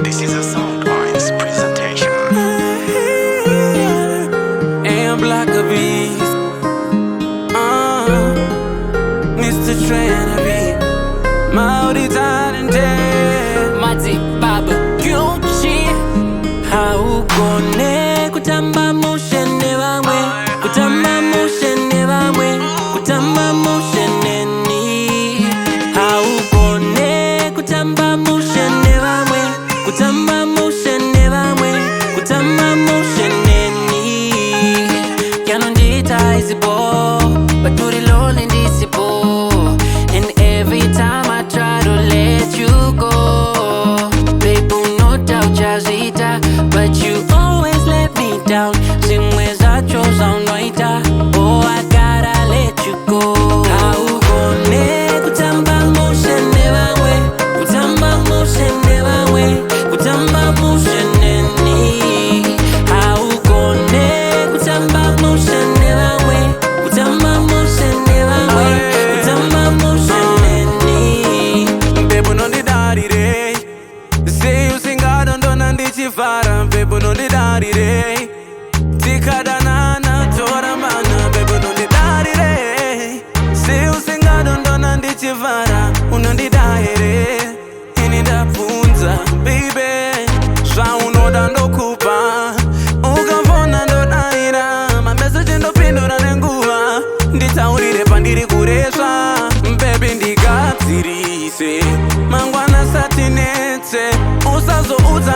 This is a Sound Coins presentation. And Blaquh beats, Mr. Trae, Maori talented, Madzibaba, Gucci. Haukone Kutamba Mushe Nevamwe, Kutamba Mushe Nevamwe, Kutamba Mushe neni. Haukone Kutamba Mushe Nevamwe, Kutamba Mushe Nevamwe, Kutamba Mushe neni. Yanondita isipo, but do the lonely disipo. And every time I try to let you go, people no doubt jazita, but you always let me down. Simwez I chose on noita, oh I gotta let you go. Haukone Kutamba Mushe Nevamwe, Kutamba Mushe Nevamwe, Kutamba Mushe neni. Haukone Kutamba Mushe Nevamwe, Kutamba Mushe Nevamwe, Kutamba Mushe neni. Baby no di daddy day, say you sing I don't know ndichifara. Baby no di daddy day, tikadanana tora mana. Baby no di daddy day, say you sing I don't know ndichifara. Unondi dahere, ini ndapunza baby, swa unoda ndokupa. Ukavona ndodaira, ma message ndopindura nenguva. Nditaurire pandiri kureswa, baby ndikadzirise. Mangwana satinetse, usazoudza